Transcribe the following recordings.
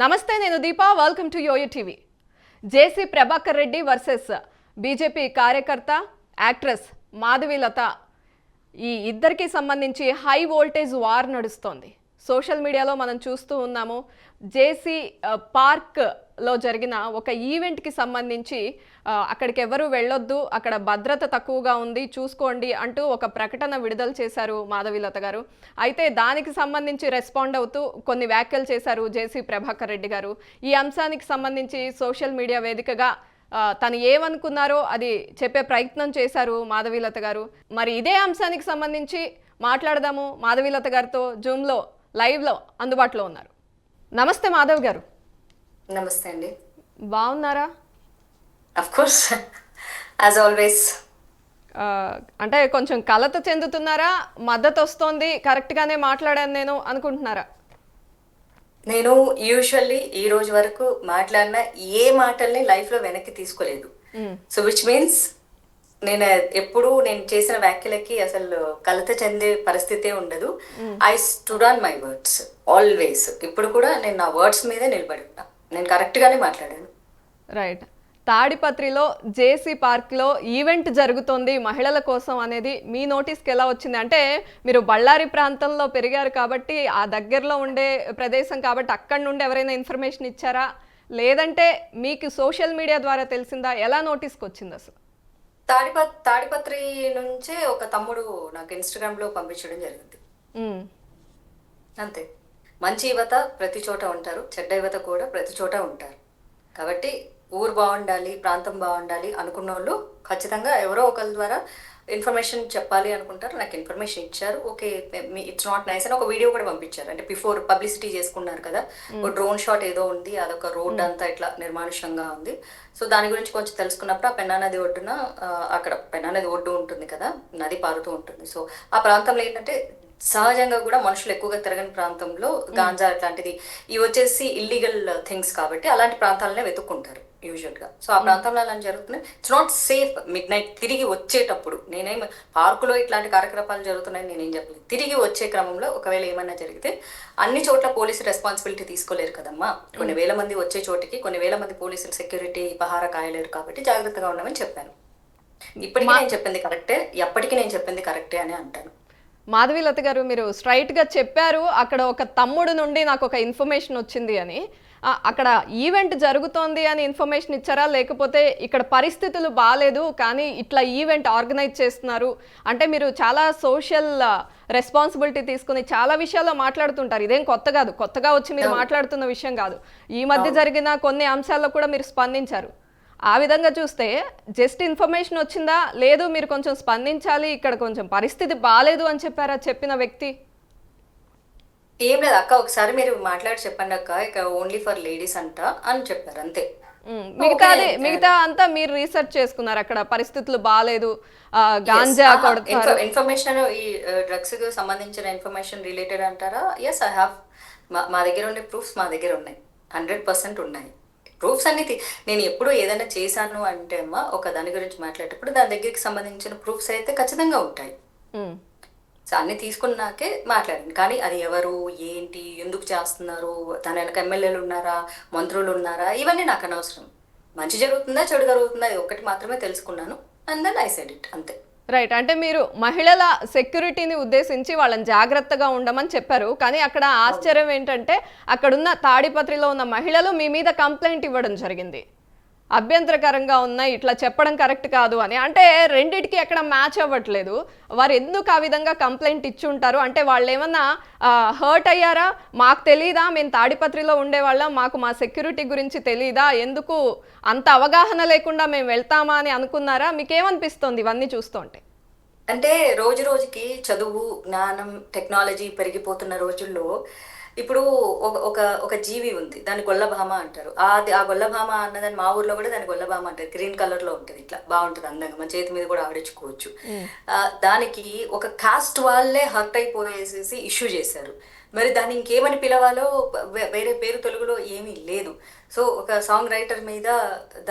నమస్తే, నేను Deepa. Welcome to YOYO TV. JC Prabhakar Reddy versus BJP కార్యకర్త యాక్ట్రెస్ మాధవీలత, ఈ ఇద్దరికి సంబంధించి హై వోల్టేజ్ వార్ నడుస్తోంది. సోషల్ మీడియాలో మనం చూస్తూ ఉన్నాము. జేసీ పార్క్లో జరిగిన ఒక ఈవెంట్కి సంబంధించి అక్కడికి ఎవరు వెళ్ళొద్దు, అక్కడ భద్రత తక్కువగా ఉంది, చూసుకోండి అంటూ ఒక ప్రకటన విడుదల చేశారు మాధవీలత గారు. అయితే దానికి సంబంధించి రెస్పాండ్ అవుతూ కొన్ని వ్యాఖ్యలు చేశారు జేసీ ప్రభాకర్ రెడ్డి గారు. ఈ అంశానికి సంబంధించి సోషల్ మీడియా వేదికగా తను ఏమనుకున్నారో అది చెప్పే ప్రయత్నం చేశారు మాధవీలత గారు. మరి ఇదే అంశానికి సంబంధించి మాట్లాడదాము. మాధవీలత గారితో జూమ్లో లైవ్లో అందుబాటులో ఉన్నారు. నమస్తే మాధవ్ గారు. నమస్తే అండి. బాగున్నారా? Of course, as always. అంటే కొంచెం కలత చెందుతున్నారా? మద్దతు వస్తోంది, కరెక్ట్గానే మాట్లాడాను నేను అనుకుంటున్నారా? నేను యూజువల్లీ ఈ రోజు వరకు మాట్లాడిన ఏ మాటల్ని లైఫ్లో వెనక్కి తీసుకోలేదు. సో విచ్ మీన్స్ నేను చేసిన వ్యాఖ్యలకి అసలు కలత చెందే పరిస్థితే ఉండదు. I stood on my words always. ఇప్పుడు కూడా నేను నా వర్డ్స్ మీదే నిలబడి ఉన్నా. నేను కరెక్ట్గానే మాట్లాడాను. రైట్. తాడిపత్రిలో జేసీ పార్క్లో ఈవెంట్ జరుగుతోంది మహిళల కోసం అనేది మీ నోటీస్కి ఎలా వచ్చింది? అంటే మీరు బళ్ళారి ప్రాంతంలో పెరిగారు కాబట్టి, ఆ దగ్గరలో ఉండే ప్రదేశం కాబట్టి అక్కడి నుండి ఎవరైనా ఇన్ఫర్మేషన్ ఇచ్చారా, లేదంటే మీకు సోషల్ మీడియా ద్వారా తెలిసిందా? ఎలా నోటీస్కి వచ్చింది అసలు? తాడిపత్రి నుంచే ఒక తమ్ముడు నాకు ఇన్స్టాగ్రామ్లో పంపించడం జరిగింది. అంతే. మంచి యువత ప్రతి చోట ఉంటారు, చెడ్డ యువత కూడా ప్రతి చోట ఉంటారు. కాబట్టి ఊరు బాగుండాలి, ప్రాంతం బాగుండాలి అనుకున్న వాళ్ళు ఖచ్చితంగా ఎవరో ఒకరి ద్వారా ఇన్ఫర్మేషన్ చెప్పాలి అనుకుంటారు. నాకు ఇన్ఫర్మేషన్ ఇచ్చారు. ఓకే, ఇట్స్ నాట్ నైస్ అని ఒక వీడియో కూడా పంపించారు. అంటే బిఫోర్ పబ్లిసిటీ చేసుకున్నారు కదా, ఒక డ్రోన్ షాట్ ఏదో ఉంది, అదొక రోడ్ అంతా ఇట్లా నిర్మానుష్యంగా ఉంది. సో దాని గురించి కొంచెం తెలుసుకున్నప్పుడు ఆ పెన్నా నది ఒడ్డున, అక్కడ పెన్నా నది ఒడ్డు ఉంటుంది కదా, నది పారుతూ ఉంటుంది. సో ఆ ప్రాంతంలో ఏంటంటే సహజంగా కూడా మనుషులు ఎక్కువగా తిరగని ప్రాంతంలో గాంజా అట్లాంటిది ఇవి వచ్చేసి ఇల్లీగల్ థింగ్స్ కాబట్టి అలాంటి ప్రాంతాలనే వెతుక్కుంటారు యూజువల్గా. సో ఆ ప్రాంతంలో అలా జరుగుతున్నాయి. It's not safe. Mid night తిరిగి వచ్చేటప్పుడు నేనేం పార్కులో ఇట్లాంటి కార్యకలాపాలు జరుగుతున్నాయని నేనేం చెప్పలేదు. తిరిగి వచ్చే క్రమంలో ఒకవేళ ఏమన్నా జరిగితే అన్ని చోట్ల పోలీసు రెస్పాన్సిబిలిటీ తీసుకోలేరు కదమ్మా. కొన్ని వేల మంది వచ్చే చోటికి కొన్ని వేల మంది పోలీసులు సెక్యూరిటీ పహారా కాయలేరు కాబట్టి జాగ్రత్తగా ఉండమని చెప్పాను. ఇప్పటికీ నేను చెప్పింది కరెక్టే, ఎప్పటికీ నేను చెప్పింది కరెక్టే అని అంటాను. మాధవీలత గారు, మీరు స్ట్రైట్గా చెప్పారు అక్కడ ఒక తమ్ముడు నుండి నాకు ఒక ఇన్ఫర్మేషన్ వచ్చింది అని. అక్కడ ఈవెంట్ జరుగుతోంది అని ఇన్ఫర్మేషన్ ఇచ్చారా, లేకపోతే ఇక్కడ పరిస్థితులు బాగాలేదు కానీ ఇట్లా ఈవెంట్ ఆర్గనైజ్ చేస్తున్నారు అంటే? మీరు చాలా సోషల్ రెస్పాన్సిబిలిటీ తీసుకుని చాలా విషయాల్లో మాట్లాడుతుంటారు. ఇదేం కొత్త కాదు, కొత్తగా వచ్చి మీరు మాట్లాడుతున్న విషయం కాదు. ఈ మధ్య జరిగిన కొన్ని అంశాల్లో కూడా మీరు స్పందించారు. ఆ విధంగా చూస్తే జస్ట్ ఇన్ఫర్మేషన్ వచ్చిందా, లేదు మీరు కొంచెం స్పందించాలి, ఇక్కడ కొంచెం పరిస్థితి బాగాలేదు అని చెప్పారా చెప్పిన వ్యక్తి? ఏం లేదు అక్క, ఒకసారి మీరు మాట్లాడి చెప్పండి అక్క, ఇక ఓన్లీ ఫర్ లేడీస్ అంట అని చెప్పారు అంతే. మిగతా అంతా మీరు రీసెర్చ్ చేసుకున్నారు, అక్కడ పరిస్థితులు బాగాలేదు, గాంజా ఇన్ఫర్మేషన్ ఈ డ్రగ్స్ కి సంబంధించిన ఇన్ఫర్మేషన్ రిలేటెడ్ అంటారా? Yes, I have. మా దగ్గర ఉండే ప్రూఫ్స్ మా దగ్గర ఉన్నాయి, 100% ఉన్నాయి ప్రూఫ్స్ అన్ని. నేను ఎప్పుడు ఏదైనా చేశాను అంటే అమ్మా ఒక దాని గురించి మాట్లాడేటప్పుడు దాని దగ్గరికి సంబంధించిన ప్రూఫ్స్ అయితే ఖచ్చితంగా ఉంటాయి. సో అన్ని తీసుకున్నాకే మాట్లాడండి. కానీ అది ఎవరు, ఏంటి, ఎందుకు చేస్తున్నారు, దాని వెనక ఎమ్మెల్యేలు ఉన్నారా, మంత్రులు ఉన్నారా, ఇవన్నీ నాకు అనవసరం. మంచి జరుగుతుందా చెడు జరుగుతుందా ఇది ఒక్కటి మాత్రమే తెలుసుకున్నాను. And then I said it, అంతే. రైట్. అంటే మీరు మహిళల సెక్యూరిటీని ఉద్దేశించి వాళ్ళని జాగ్రత్తగా ఉండమని చెప్పారు. కానీ అక్కడ ఆశ్చర్యం ఏంటంటే అక్కడున్న తాడిపత్రిలో ఉన్న మహిళలు మీ మీద కంప్లైంట్ ఇవ్వడం జరిగింది, అభ్యంతరకరంగా ఉన్నాయి, ఇట్లా చెప్పడం కరెక్ట్ కాదు అని. అంటే రెండిటికి ఎక్కడ మ్యాచ్ అవ్వట్లేదు. వారు ఎందుకు ఆ విధంగా కంప్లైంట్ ఇచ్చి ఉంటారు? అంటే వాళ్ళు ఏమన్నా హర్ట్ అయ్యారా? మాకు తెలీదా, మేము తాడిపత్రిలో ఉండేవాళ్ళం, మాకు మా సెక్యూరిటీ గురించి తెలీదా, ఎందుకు అంత అవగాహన లేకుండా మేము వెళ్తామా అని అనుకున్నారా? మీకేమనిపిస్తుంది ఇవన్నీ చూస్తుంటే? అంటే రోజు రోజుకి చదువు, జ్ఞానం, టెక్నాలజీ పెరిగిపోతున్న రోజుల్లో ఇప్పుడు ఒక ఒక జీవి ఉంది, దాన్ని గొల్లభామ అంటారు. ఆ గొల్లభామ అన్నదాన్ని మా ఊర్లో కూడా దాన్ని గొల్లభామ అంటారు. గ్రీన్ కలర్ లో ఉంటుంది, ఇట్లా బాగుంటుంది, అందంగా మన చేతి మీద కూడా ఆడించుకోవచ్చు. దానికి ఒక కాస్ట్ వాళ్ళే హర్ట్ అయిపోయేసేసి ఇష్యూ చేశారు. మరి దాన్ని ఇంకేమని పిలవాలో వేరే పేరు తెలుగులో ఏమీ లేదు. సో ఒక సాంగ్ రైటర్ మీద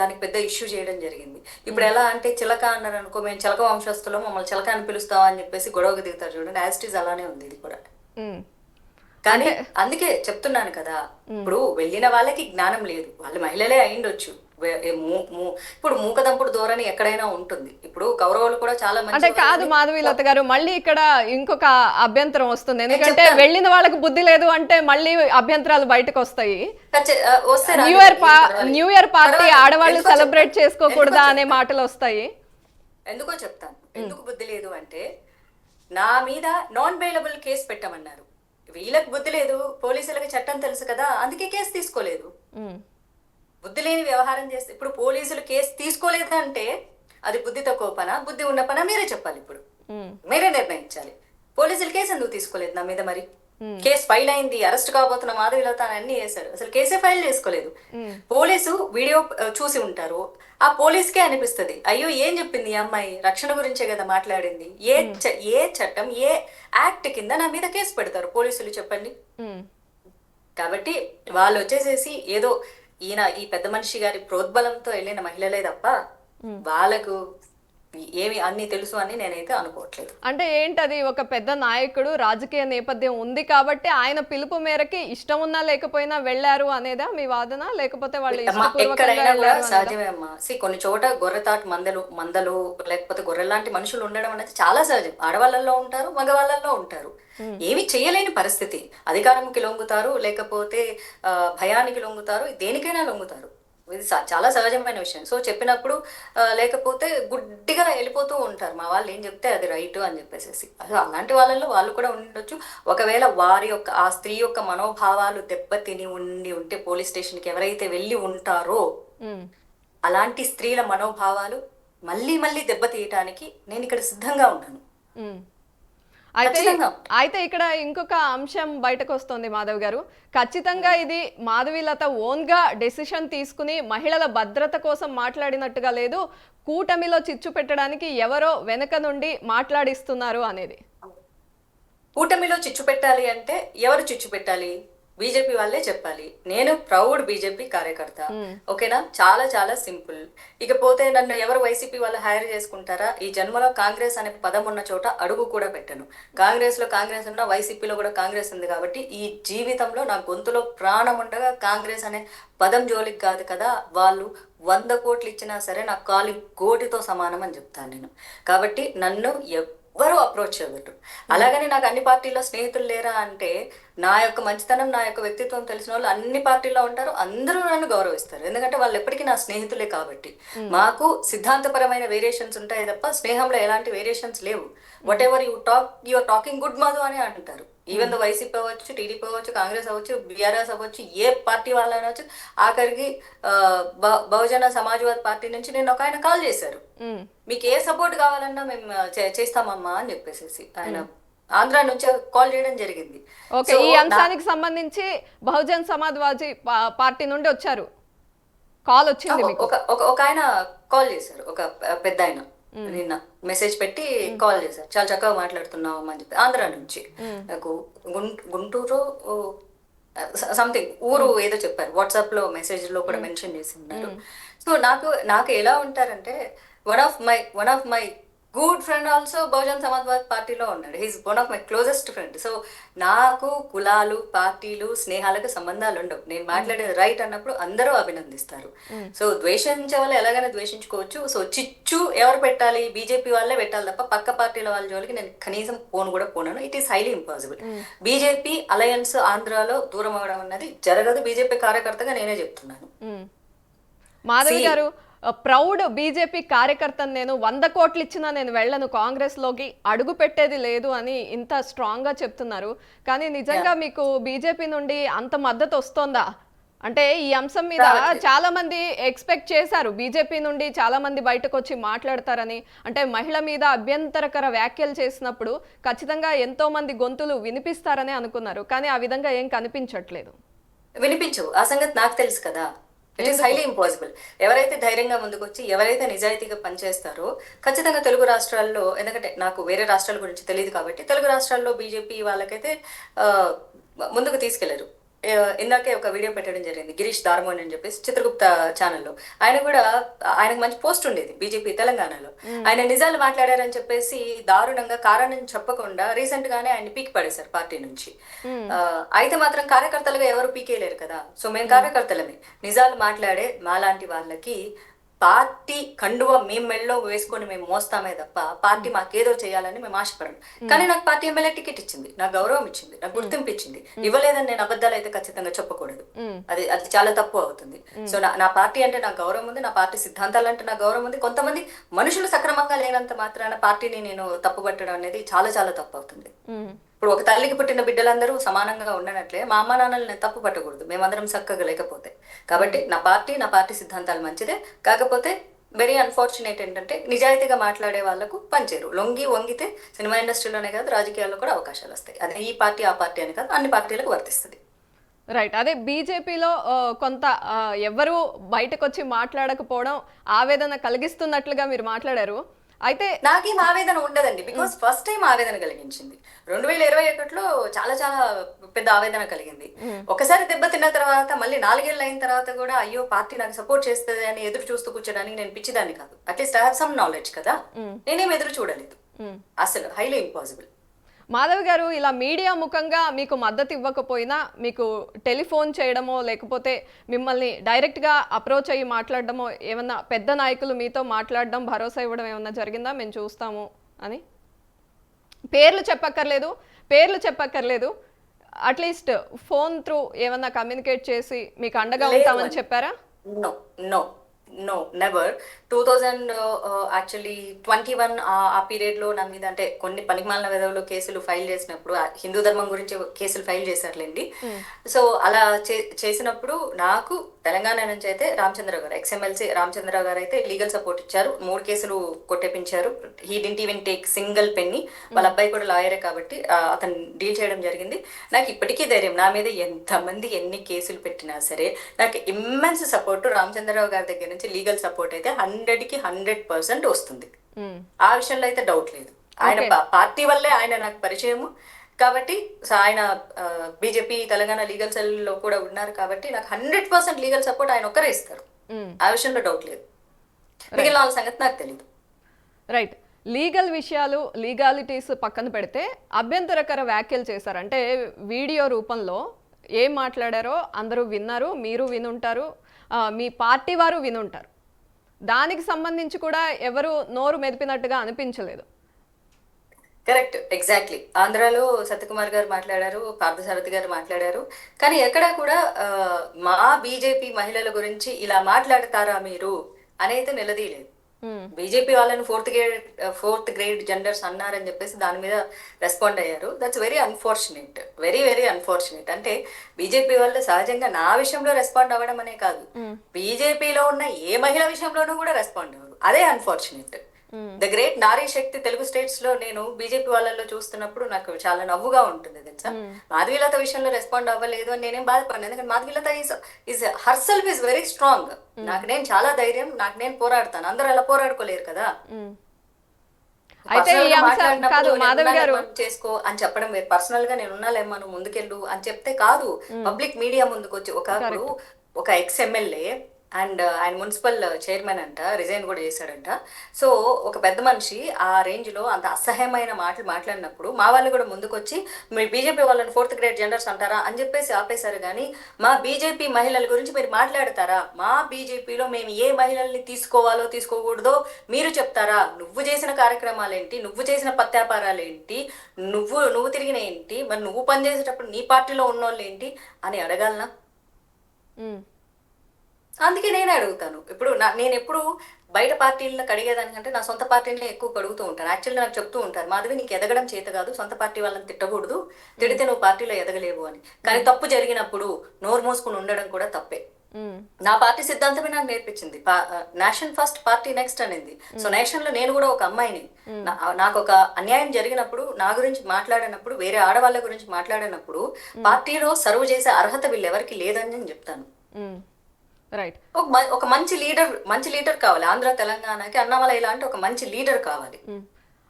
దానికి పెద్ద ఇష్యూ చేయడం జరిగింది. ఇప్పుడు ఎలా అంటే చిలక అన్నారు అనుకో, మేము చిలక వంశస్థులో మమ్మల్ని చిలక అని పిలుస్తాం అని చెప్పేసి గొడవకు దిగుతారు చూడండి. యాజ్ ఇట్ ఈజ్ అలానే ఉంది ఇది కూడా. కానీ అందుకే చెప్తున్నాను కదా, ఇప్పుడు వెళ్ళిన వాళ్ళకి జ్ఞానం లేదు, వాళ్ళు మహిళలే అయిండొచ్చు. ఇప్పుడు మూకదంపుడు ధోరణి ఎక్కడైనా ఉంటుంది. ఇప్పుడు కౌరవులు కూడా చాలా అంటే మంచి కాదు మాధవీలత గారు, మళ్ళీ ఇక్కడ ఇంకొక అభ్యంతరం వస్తుంది. ఎందుకంటే వెళ్ళిన వాళ్ళకి బుద్ధి లేదు అంటే మళ్ళీ అభ్యంతరాలు బయటకు వస్తాయి. వస్తే న్యూ ఇయర్ పార్టీ ఆడవాళ్ళు సెలబ్రేట్ చేసుకోకూడదా అనే మాటలు వస్తాయి. ఎందుకో చెప్తాను. ఎందుకు బుద్ధి లేదు అంటే, నా మీద నాన్ బెయిలబుల్ కేసు పెట్టమన్నారు. వీళ్ళకి బుద్ధి లేదు, పోలీసులకి చట్టం తెలుసు కదా, అందుకే కేసు తీసుకోలేదు. బుద్ధి లేని వ్యవహారం చేస్తే ఇప్పుడు పోలీసులు కేసు తీసుకోలేదంటే అది బుద్ధి తక్కువ పనా, బుద్ధి ఉన్న పనా మీరే చెప్పాలి. ఇప్పుడు మీరే నిర్ణయించాలి. పోలీసులు కేసు ఎందుకు తీసుకోలేదు నా మీద? మరి కేసు ఫైల్ అయింది, అరెస్ట్ కాబోతున్న మాధవీలత అన్ని చేశారు, అసలు కేసే ఫైల్ చేసుకోలేదు. పోలీసు వీడియో చూసి ఉంటారు, ఆ పోలీస్కే అనిపిస్తుంది, అయ్యో ఏం చెప్పింది ఈ అమ్మాయి, రక్షణ గురించే కదా మాట్లాడింది, ఏ చట్టం ఏ యాక్ట్ కింద నా మీద కేసు పెడతారు పోలీసులు చెప్పండి. కాబట్టి వాళ్ళు వచ్చేసేసి ఏదో ఈయన ఈ పెద్ద మనిషి గారి ప్రోద్బలంతో వెళ్ళిన మహిళలే తప్ప వాళ్ళకు ఏమి అన్ని తెలుసు అని నేనైతే అనుకోవట్లేదు. అంటే ఏంటది, ఒక పెద్ద నాయకుడు రాజకీయ నేపథ్యం ఉంది కాబట్టి ఆయన పిలుపు మేరకి ఇష్టం ఉన్నా లేకపోయినా వెళ్ళారు అనేదా మీ వాదన? లేకపోతే వాళ్ళు ఎక్కడైనా కూడా సహజమే అమ్మా. కొన్ని చోట గొర్రెతాటు మందలు లేకపోతే గొర్రెలాంటి మనుషులు ఉండడం అనేది చాలా సహజం. ఆడవాళ్ళల్లో ఉంటారు, మగవాళ్ళల్లో ఉంటారు. ఏమి చేయలేని పరిస్థితి, అధికారంకి లొంగుతారు, లేకపోతే భయానికి లొంగుతారు, దేనికైనా లొంగుతారు. ఇది చాలా సహజమైన విషయం. సో చెప్పినప్పుడు లేకపోతే గుడ్డిగా వెళ్ళిపోతూ ఉంటారు, మా వాళ్ళు ఏం చెప్తే అది రైట్ అని చెప్పేసి. అసలు అలాంటి వాళ్ళల్లో వాళ్ళు కూడా ఉండొచ్చు. ఒకవేళ వారి యొక్క ఆ స్త్రీ యొక్క మనోభావాలు దెబ్బతిని ఉంటే పోలీస్ స్టేషన్కి ఎవరైతే వెళ్ళి ఉంటారో అలాంటి స్త్రీల మనోభావాలు మళ్ళీ మళ్ళీ దెబ్బతీయటానికి నేను ఇక్కడ సిద్ధంగా ఉన్నాను. అయితే ఇక్కడ ఇంకొక అంశం బయటకు వస్తుంది మాధవ్ గారు, ఖచ్చితంగా ఇది మాధవీలత ఓన్ గా డెసిషన్ తీసుకుని మహిళల భద్రత కోసం మాట్లాడినట్టుగా లేదు, కూటమిలో చిచ్చు పెట్టడానికి ఎవరో వెనక నుండి మాట్లాడిస్తున్నారు అనేది. కూటమిలో చిచ్చు పెట్టాలి అంటే ఎవరు చిచ్చు పెట్టాలి? బీజేపీ వాళ్ళే చెప్పాలి. నేను ప్రౌడ్ బీజేపీ కార్యకర్త, ఓకేనా? చాలా చాలా సింపుల్. ఇకపోతే నన్ను ఎవరు వైసీపీ వాళ్ళు హైర్ చేసుకుంటారా? ఈ జన్మలో కాంగ్రెస్ అనే పదం ఉన్న చోట అడుగు కూడా పెట్టను. కాంగ్రెస్ లో కాంగ్రెస్ ఉన్నా వైసీపీలో కూడా కాంగ్రెస్ ఉంది కాబట్టి ఈ జీవితంలో నా గొంతులో ప్రాణం ఉండగా కాంగ్రెస్ అనే పదం జోలికి కాదు కదా. వాళ్ళు 100 కోట్లు ఇచ్చినా సరే నా కాలి గోటితో సమానం అని చెప్తాను నేను. కాబట్టి నన్ను ఎవరు అప్రోచ్ అవ్వరు. అలాగని నాకు అన్ని పార్టీల్లో స్నేహితులు లేరా అంటే, నా యొక్క మంచితనం నా యొక్క వ్యక్తిత్వం తెలిసిన వాళ్ళు అన్ని పార్టీల్లో ఉంటారు, అందరూ నన్ను గౌరవిస్తారు. ఎందుకంటే వాళ్ళు ఎప్పటికీ నా స్నేహితులే కాబట్టి. మాకు సిద్ధాంతపరమైన వేరియేషన్స్ ఉంటాయి తప్ప స్నేహంలో ఎలాంటి వేరియేషన్స్ లేవు. Whatever you are talking good Madhu అని అంటారు. ఈవెన్ దో వైసీపీ అవ్వచ్చు, టీడీపీ అవ్వచ్చు, కాంగ్రెస్ అవ్వచ్చు, బీఆర్ఎస్ అవ్వచ్చు, ఏ పార్టీ వాళ్ళైనా అవ్వచ్చు. ఆఖరికి బహుజన సమాజ్వాదీ పార్టీ నుంచి నేను ఒక ఆయన కాల్ చేశారు, మీకు ఏ సపోర్ట్ కావాలన్నా మేము చేస్తామమ్మా అని చెప్పేసి ఆయన ఆంధ్ర నుంచి కాల్ చేయడం జరిగింది. ఓకే, ఈ అంశానికి సంబంధించి బహుజన్ సమాజ్వాదీ పార్టీ నుండి వచ్చారు, కాల్ వచ్చింది. ఒక ఆయన కాల్ చేశారు, ఒక పెద్ద ఆయన నిన్న మెసేజ్ పెట్టి కాల్ చేశారు, చాలా చక్కగా మాట్లాడుతున్నాం అని చెప్పి. ఆంధ్ర నుంచి నాకు గుంటూరు సంథింగ్ ఊరు ఏదో చెప్పారు, వాట్సాప్ లో మెసేజ్ లో కూడా మెన్షన్ చేసి ఉన్నారు. సో నాకు ఎలా ఉంటారంటే, one of my good friend also Bahujan Samajwadi పార్టీలో ఉన్నాడు. He's one of my closest friend. So నాకు కులాలు, పార్టీలు, స్నేహాలకు సంబంధాలు ఉండవు. నేను మాట్లాడేది రైట్ అన్నప్పుడు అందరూ అభినందిస్తారు. సో ద్వేషించే వాళ్ళు ఎలాగైనా ద్వేషించుకోవచ్చు. సో చిచ్చు ఎవరు పెట్టాలి? బీజేపీ వాళ్ళే పెట్టాలి తప్ప పక్క పార్టీల వాళ్ళ జోలికి నేను కనీసం పోను. It is highly impossible. BJP alliance ఆంధ్రాలో దూరం అవడం అన్నది జరగదు. బీజేపీ కార్యకర్తగా నేనే చెప్తున్నాను. మాధవి గారు, ప్రౌడ్ బీజేపీ కార్యకర్తను నేను, 100 కోట్లు ఇచ్చినా నేను వెళ్ళను, కాంగ్రెస్ లోకి అడుగు పెట్టేది లేదు అని ఇంత స్ట్రాంగ్ గా చెప్తున్నారు. కానీ నిజంగా మీకు బీజేపీ నుండి అంత మద్దతు వస్తోందా? అంటే ఈ అంశం మీద చాలా మంది ఎక్స్పెక్ట్ చేశారు, బీజేపీ నుండి చాలా మంది బయటకు వచ్చి మాట్లాడతారని. అంటే మహిళ మీద అభ్యంతరకర వ్యాఖ్యలు చేసినప్పుడు ఖచ్చితంగా ఎంతో మంది గొంతులు వినిపిస్తారని అనుకున్నారు. కానీ ఆ విధంగా ఏం కనిపించట్లేదు. వినిపించవు, ఆ సంగతి నాకు తెలుసు కదా. It is highly impossible. ఎవరైతే ధైర్యంగా ముందుకు వచ్చి ఎవరైతే నిజాయితీగా పనిచేస్తారో ఖచ్చితంగా తెలుగు రాష్ట్రాల్లో, ఎందుకంటే నాకు వేరే రాష్ట్రాల గురించి తెలియదు కాబట్టి తెలుగు రాష్ట్రాల్లో బీజేపీ వాళ్ళకైతే ముందుకు తీసుకెళ్లరు. ఇందాకే ఒక వీడియో పెట్టడం జరిగింది, గిరీష్ దార్మోన్ అని చెప్పేసి చిత్రగుప్త ఛానల్లో. ఆయన కూడా, ఆయనకు మంచి పోస్ట్ ఉండేది బీజేపీ తెలంగాణలో. ఆయన నిజాలు మాట్లాడారని చెప్పేసి దారుణంగా కారణం చెప్పకుండా రీసెంట్ గానే ఆయన పీకి పడేశారు పార్టీ నుంచి. అయితే మాత్రం కార్యకర్తలుగా ఎవరు పీకేయలేరు కదా. సో మేము కార్యకర్తలమే, నిజాలు మాట్లాడే మాలాంటి వాళ్ళకి పార్టీ కండువ మేము మెళ్ళలో వేసుకొని మేము మోస్తామే తప్ప పార్టీ మాకేదో చేయాలని మేము ఆశపడము. కానీ నాకు పార్టీ ఎమ్మెల్యే టికెట్ ఇచ్చింది, నాకు గౌరవం ఇచ్చింది, నాకు గుర్తింపు ఇచ్చింది. ఇవ్వలేదని నేను అబద్ధాలు అయితే ఖచ్చితంగా చెప్పకూడదు, అది అది చాలా తప్పు అవుతుంది. సో నా పార్టీ అంటే నాకు గౌరవం ఉంది, నా పార్టీ సిద్ధాంతాలు అంటే నాకు గౌరవం ఉంది. కొంతమంది మనుషులు సక్రమంగా లేనంత మాత్రాన పార్టీని నేను తప్పుపట్టడం అనేది చాలా చాలా తప్పు అవుతుంది. ఇప్పుడు ఒక తల్లికి పుట్టిన బిడ్డలందరూ సమానంగా ఉండనట్లే మా అమ్మ నాన్నలు నేను తప్పు పట్టకూడదు, మేమందరం చక్కగా లేకపోతే. కాబట్టి నా పార్టీ సిద్ధాంతాలు మంచిదే. కాకపోతే వెరీ అన్ఫార్చునేట్ ఏంటంటే నిజాయితీగా మాట్లాడే వాళ్ళకు పనిచేరు. వంగితే సినిమా ఇండస్ట్రీలోనే కాదు రాజకీయాల్లో కూడా అవకాశాలు వస్తాయి. అదే ఈ పార్టీ ఆ పార్టీ అని కాదు, అన్ని పార్టీలకు వర్తిస్తుంది. రైట్. అదే బీజేపీలో కొంత ఎవరు బయటకు వచ్చి మాట్లాడకపోవడం ఆవేదన కలిగిస్తున్నట్లుగా మీరు మాట్లాడారు. అయితే నాకేం ఆవేదన ఉండదండి, బికాస్ ఫస్ట్ టైం ఆవేదన కలిగించింది 2021లో. చాలా చాలా పెద్ద ఆవేదన కలిగింది. ఒకసారి దెబ్బతిన్న తర్వాత మళ్ళీ 4 ఏళ్ళు అయిన తర్వాత కూడా అయ్యో పార్టీ నాకు సపోర్ట్ చేస్తుంది అని ఎదురు చూస్తూ కూర్చోడానికి నేను పిచ్చిదాన్ని కాదు. At least I have some knowledge కదా, నేనేం ఎదురు చూడలేదు అసలు, హైలీ ఇంపాసిబుల్. మాధవ్ గారు, ఇలా మీడియా ముఖంగా మీకు మద్దతు ఇవ్వకపోయినా మీకు టెలిఫోన్ చేయడమో లేకపోతే మిమ్మల్ని డైరెక్ట్గా అప్రోచ్ అయ్యి మాట్లాడడమో, ఏమన్నా పెద్ద నాయకులు మీతో మాట్లాడడం, భరోసా ఇవ్వడం ఏమన్నా జరిగిందా? మేము చూస్తాము అని. పేర్లు చెప్పక్కర్లేదు, అట్లీస్ట్ ఫోన్ త్రూ ఏమన్నా కమ్యూనికేట్ చేసి మీకు అండగా ఉంటామని చెప్పారా? No never. 2021 ఆ పీరియడ్ లో నా మీద అంటే కొన్ని పనికిమాలిన విధంలో కేసులు ఫైల్ చేసినప్పుడు, హిందూ ధర్మం గురించి కేసులు ఫైల్ చేశారులేండి. సో అలా చేసినప్పుడు నాకు తెలంగాణ నుంచి అయితే రామచంద్రరావు గారు, ఎక్స్ఎమ్మెల్సీ రామచంద్రరావు గారు అయితే లీగల్ సపోర్ట్ ఇచ్చారు. 3 కేసులు కొట్టేపించారు. He didn't even take single penny. వాళ్ళ అబ్బాయి కూడా లాయరే కాబట్టి అతను డీల్ చేయడం జరిగింది. నాకు ఇప్పటికీ ధైర్యం, నా మీద ఎంతమంది ఎన్ని కేసులు పెట్టినా సరే నాకు ఇమ్మెన్స్ సపోర్ట్ రామచంద్రరావు గారి దగ్గర నుంచి లీగల్ సపోర్ట్ అయితే 100కి 100% వస్తుంది. ఆ విషయంలో అయితే డౌట్ లేదు. ఆయన పార్టీ వల్లే ఆయన నాకు పరిచయము కాబట్టి, ఆయన బీజేపీ తెలంగాణ లీగల్ సెల్ లో కూడా ఉన్నారు కాబట్టి నాకు 100% లీగల్ సపోర్ట్ ఆయన ఒక్కరే ఇస్తారు. ఆ విషయంలో డౌట్ లేదు. మిగిలిన వాళ్ళ సంగతి నాకు తెలియదు. రైట్. లీగల్ విషయాలు, లీగాలిటీస్ పక్కన పెడితే అభ్యంతరకర వ్యాఖ్యలు చేశారు. అంటే వీడియో రూపంలో ఏం మాట్లాడారో అందరూ విన్నారు, మీరు వినుంటారు, మీ పార్టీ వారు వినుంటారు. దానికి సంబంధించి కూడా ఎవరు నోరు మెదిపినట్టుగా అనిపించలేదు. Correct, exactly. ఆంధ్రాలో సత్యకుమార్ గారు మాట్లాడారు, పార్థసారథి గారు మాట్లాడారు. కానీ ఎక్కడా కూడా మా బీజేపీ మహిళల గురించి ఇలా మాట్లాడతారా మీరు అనేది నిలదీయలేదు. బీజేపీ వాళ్ళని ఫోర్త్ గ్రేడ్ జెండర్స్ అన్నారని చెప్పేసి దాని మీద రెస్పాండ్ అయ్యారు. That's very unfortunate, very unfortunate. అంటే బీజేపీ వాళ్ళు సహజంగా నా విషయంలో రెస్పాండ్ అవ్వడం అనే కాదు, బీజేపీలో ఉన్న ఏ మహిళ విషయంలోనూ కూడా రెస్పాండ్ అవ్వరు. అదే unfortunate. The great Nari Shakti Telugu states లో నేను బీజేపీ వాళ్ళలో చూస్తున్నప్పుడు నాకు చాలా నవ్వుగా ఉంటుంది తెలుసా. మాధవీలత విషయంలో రెస్పాండ్ అవ్వలేదు అని నేనేం బాధపడినా, ఎందుకంటే Madhavilatha is herself is very strong. నాకు నేను చాలా ధైర్యం, నాకు నేను పోరాడతాను, అందరూ అలా పోరాడుకోలేరు కదా. అయితే చేసుకో అని చెప్పడం వేరు, పర్సనల్ గా నేను ఉన్నాలేమ్మా నువ్వు ముందుకెళ్ళు అని చెప్తే కాదు. పబ్లిక్ మీడియా ముందుకు వచ్చి ఒక ఎక్స్-ఎమ్మెల్యే అండ్ ఆయన మున్సిపల్ చైర్మన్ అంట, రిజైన్ కూడా చేశాడంట. సో ఒక పెద్ద మనిషి ఆ రేంజ్ లో అంత అసహ్యమైన మాటలు మాట్లాడినప్పుడు మా వాళ్ళు కూడా ముందుకొచ్చి మీరు బీజేపీ వాళ్ళని 4th గ్రేడ్ జెండర్స్ అంటారా అని చెప్పేసి ఆపేశారు. కానీ మా బీజేపీ మహిళల గురించి మీరు మాట్లాడతారా? మా బీజేపీలో మేము ఏ మహిళల్ని తీసుకోవాలో తీసుకోకూడదో మీరు చెప్తారా? నువ్వు చేసిన కార్యక్రమాలు ఏంటి, నువ్వు చేసిన పత్యాపారాలు ఏంటి, నువ్వు తిరిగిన ఏంటి, మరి నువ్వు పనిచేసేటప్పుడు నీ పార్టీలో ఉన్నోళ్ళు ఏంటి అని అడగాలనా? అందుకే నేనే అడుగుతాను. ఇప్పుడు నేను ఎప్పుడు బయట పార్టీలను కడిగేదానికంటే నా సొంత పార్టీని ఎక్కువ కడుగుతూ ఉంటాను. యాక్చువల్లీ నాకు చెప్తూ ఉంటారు, మాధవి నీకు ఎదగడం చేత కాదు, సొంత పార్టీ వాళ్ళని తిట్టకూడదు, తిడితే నువ్వు పార్టీలో ఎదగలేవు అని. కానీ తప్పు జరిగినప్పుడు నోరు మూసుకుని ఉండడం కూడా తప్పే. నా పార్టీ సిద్ధాంతమే నాకు నేర్పించింది, నేషన్ ఫస్ట్ పార్టీ నెక్స్ట్ అనేది. సో నేషన్ లో నేను కూడా ఒక అమ్మాయిని, నాకు ఒక అన్యాయం జరిగినప్పుడు నా గురించి మాట్లాడినప్పుడు, వేరే ఆడవాళ్ళ గురించి మాట్లాడినప్పుడు పార్టీలో సర్వ్ చేసే అర్హత వీళ్ళెవరికి లేదని నేను చెప్తాను. రైట్. ఒక మంచి లీడర్ కావాలి ఆంధ్ర తెలంగాణకి. అన్నామలై ఇలాంటి ఒక మంచి లీడర్ కావాలి.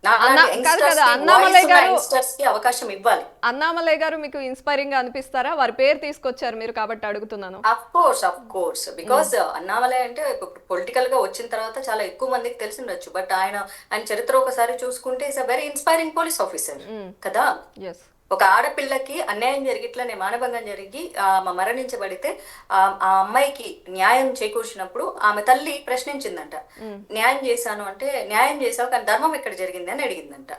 నాలాంటి కాదు యంగ్స్టర్స్ కదా, కి, అన్నామలై వాయిస్ ఉన్న గారు యంగ్స్టర్స్ కి అవకాశం ఇవ్వాలి. అన్నామలై గారు మీకు ఇన్స్పైరింగ్ గా అనిపిస్తారా? వారి పేరు తీసుకొచ్చారు మీరు కాబట్టి అడుగుతున్నాను. అఫ్ కోర్స్ బికాస్ అన్నామలై అంటే పొలిటికల్ గా వచ్చిన తర్వాత చాలా ఎక్కువ మందికి తెలిసి ఉండొచ్చు. బట్ ఆయన చరిత్ర ఒకసారి చూసుకుంటే is a very inspiring police officer కదా. ఎస్. ఒక ఆడపిల్లకి అన్యాయం జరిగి ఇట్లనే మానభంగం జరిగి మరణించబడితే ఆ అమ్మాయికి న్యాయం చేకూర్చినప్పుడు ఆమె తల్లి ప్రశ్నించిందంట. న్యాయం చేశాను అంటే, న్యాయం చేసావు కానీ ధర్మం ఎక్కడ జరిగింది అని అడిగిందంట.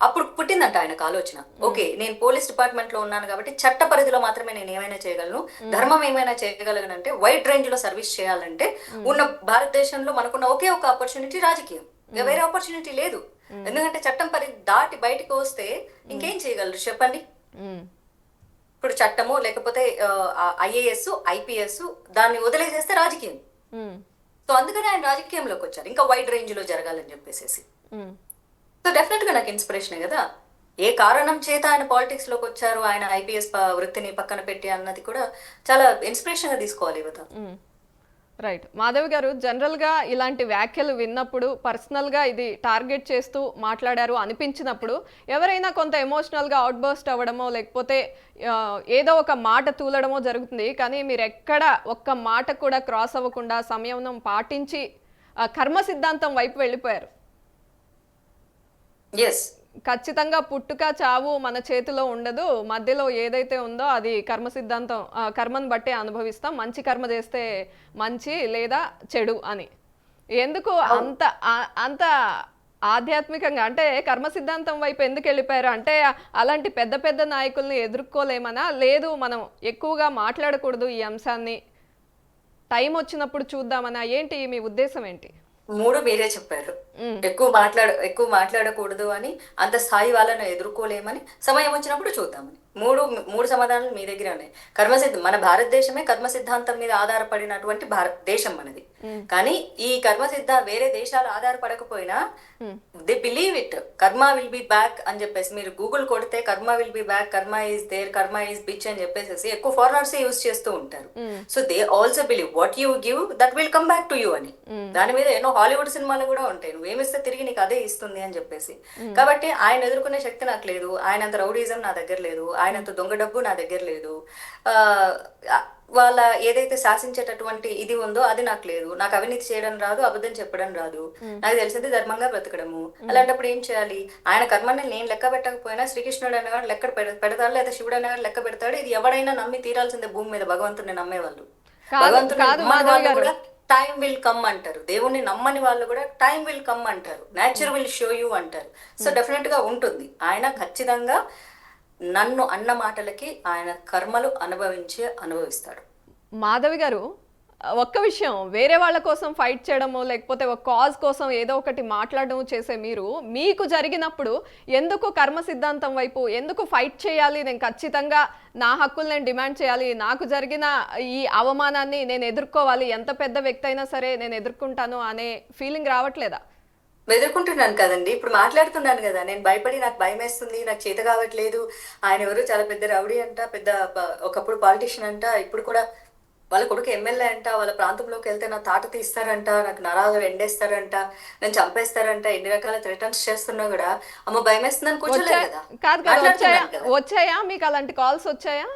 అప్పుడు పుట్టిందంట ఆయనకు ఆలోచన, ఓకే నేను పోలీస్ డిపార్ట్మెంట్ లో ఉన్నాను కాబట్టి చట్ట పరిధిలో మాత్రమే నేను ఏమైనా చేయగలను, ధర్మం ఏమైనా చేయగలగనంటే వైడ్ రేంజ్ లో సర్వీస్ చేయాలంటే ఉన్న భారతదేశంలో మనకున్న ఒకే ఒక ఆపర్చునిటీ రాజకీయం. వేరే ఆపర్చునిటీ లేదు. ఎందుకంటే చట్టం పరిధి దాటి బయటకు వస్తే ఇంకేం చేయగలరు చెప్పండి. ఇప్పుడు చట్టము లేకపోతే ఐఏఎస్ ఐపీఎస్ దాన్ని వదిలేసేస్తే రాజకీయం. సో అందుకని ఆయన రాజకీయంలోకి వచ్చారు, ఇంకా వైడ్ రేంజ్ లో జరగాలని చెప్పేసి. సో డెఫినెట్ గా నాకు ఇన్స్పిరేషన్ కదా. ఏ కారణం చేత ఆయన పాలిటిక్స్ లోకి వచ్చారు, ఆయన ఐపీఎస్ వృత్తిని పక్కన పెట్టి అన్నది కూడా చాలా ఇన్స్పిరేషన్ గా తీసుకోవాలి యువత. రైట్. మాధవి గారు, జనరల్గా ఇలాంటి వ్యాఖ్యలు విన్నప్పుడు పర్సనల్గా ఇది టార్గెట్ చేస్తూ మాట్లాడారు అనిపించినప్పుడు ఎవరైనా కొంత ఎమోషనల్గా అవుట్ బర్స్ట్ అవ్వడమో లేకపోతే ఏదో ఒక మాట తూలడమో జరుగుతుంది. కానీ మీరు ఎక్కడ ఒక్క మాట కూడా క్రాస్ అవ్వకుండా సంయమనం పాటించి కర్మ సిద్ధాంతం వైపు వెళ్ళిపోయారు. ఎస్, ఖచ్చితంగా పుట్టుక చావు మన చేతిలో ఉండదు, మధ్యలో ఏదైతే ఉందో అది కర్మ సిద్ధాంతం, కర్మను బట్టే అనుభవిస్తాం, మంచి కర్మ చేస్తే మంచి లేదా చెడు అని. ఎందుకు అంత అంత ఆధ్యాత్మికంగా అంటే కర్మ సిద్ధాంతం వైపు ఎందుకు వెళ్ళిపోయారు? అంటే అలాంటి పెద్ద పెద్ద నాయకుల్ని ఎదుర్కోలేమనా, లేదు మనం ఎక్కువగా మాట్లాడకూడదు ఈ అంశాన్ని, టైం వచ్చినప్పుడు చూద్దామనా, ఏంటి మీ ఉద్దేశం ఏంటి? మూడు మీరే చెప్పారు. ఎక్కువ మాట్లాడకూడదు అని, అంత స్థాయి వాళ్ళని ఎదుర్కోలేమని, సమయం వచ్చినప్పుడు చూద్దామని. మూడు సమాధానాలు మీ దగ్గర ఉన్నాయి. మన భారతదేశమే కర్మ సిద్ధాంతం మీద ఆధారపడినటువంటి దేశం మనది. కానీ ఈ వేరే దేశాలు ఆధారపడకపోయినా దే బిలీవ్ ఇట్, కర్మ విల్ బి బ్యాక్ అని చెప్పేసి. మీరు గూగుల్ కొడితే కర్మ విల్ బి బ్యాక్, కర్మ ఈజ్ దేర్, కర్మ ఈజ్ బిచ్ అని చెప్పేసి ఎక్కువ ఫారినర్స్ యూజ్ చేస్తూ ఉంటారు. So they also believe what you give that will come back to you అని. దాని మీద ఎన్నో హాలీవుడ్ సినిమాలు కూడా ఉంటాయి, నువ్వేమిస్తే తిరిగి నీకు అదే ఇస్తుంది అని చెప్పేసి. కాబట్టి ఆయన ఎదుర్కొనే శక్తి నాకు లేదు, ఆయనంత రౌడీజం నా దగ్గర లేదు, ఆయనంత దొంగ డబ్బు నా దగ్గర లేదు, వాళ్ళ ఏదైతే శాసించేటటువంటి ఇది ఉందో అది నాకు లేదు, నాకు అవినీతి చేయడం రాదు, అబద్ధం చెప్పడం రాదు, నాకు తెలిసింది ధర్మంగా బ్రతకడము. అలాంటప్పుడు ఏం చేయాలి? ఆయన కర్మని నేను లెక్క పెట్టకపోయినా శ్రీకృష్ణుడు అనేవాడు లెక్క పెడతాడు, లేదా శివుడు అనేవాడు లెక్క పెడతాడు. ఇది ఎవడైనా నమ్మి తీరాల్సిందే భూమి మీద, భగవంతుడిని నమ్మేవాళ్ళు. భగవంతుడు కూడా టైం విల్ కమ్ అంటారు, దేవుణ్ణి నమ్మని వాళ్ళు కూడా టైం విల్ కమ్ అంటారు, నేచర్ విల్ షో యూ అంటారు. సో డెఫినెట్ గా ఉంటుంది. ఆయన ఖచ్చితంగా నన్ను అన్న మాటలకి ఆయన కర్మలు అనుభవిస్తాడు. మాధవి గారు, ఒక్క విషయం, వేరే వాళ్ళ కోసం ఫైట్ చేయడము లేకపోతే ఒక కాజ్ కోసం ఏదో ఒకటి మాట్లాడడం చేసే మీరు, మీకు జరిగినప్పుడు ఎందుకు కర్మ సిద్ధాంతం వైపు ఎందుకు ఫైట్ చేయాలి, నేను ఖచ్చితంగా నా హక్కులు నేను డిమాండ్ చేయాలి, నాకు జరిగిన ఈ అవమానాన్ని నేను ఎదుర్కోవాలి, ఎంత పెద్ద వ్యక్తి అయినా సరే నేను ఎదుర్కొంటాను అనే ఫీలింగ్ రావట్లేదా? ఎదుర్కొంటున్నాను కదండి, ఇప్పుడు మాట్లాడుతున్నాను కదా. నేను భయపడి నాకు భయం వేస్తుంది, నాకు చేత కావట్లేదు, ఆయన ఎవరు చాలా పెద్ద రౌడీ అంట, పెద్ద ఒకప్పుడు పాలిటిషియన్ అంట, ఇప్పుడు కూడా వాళ్ళ కొడుకు ఎమ్మెల్యే అంట, వాళ్ళ ప్రాంతంలోకి వెళ్తే నా తాట తీస్తారంట, నాకు నరాలు ఎండేస్తారంట, నేను చంపేస్తారంట, ఎన్ని రకాల థ్రెటన్స్ చేస్తున్నా కూడా అమ్మ భయం వేస్తుందని కూర్చోలేదు కదా. వచ్చాయా మీకు అలాంటి కాల్స్ వచ్చాయా?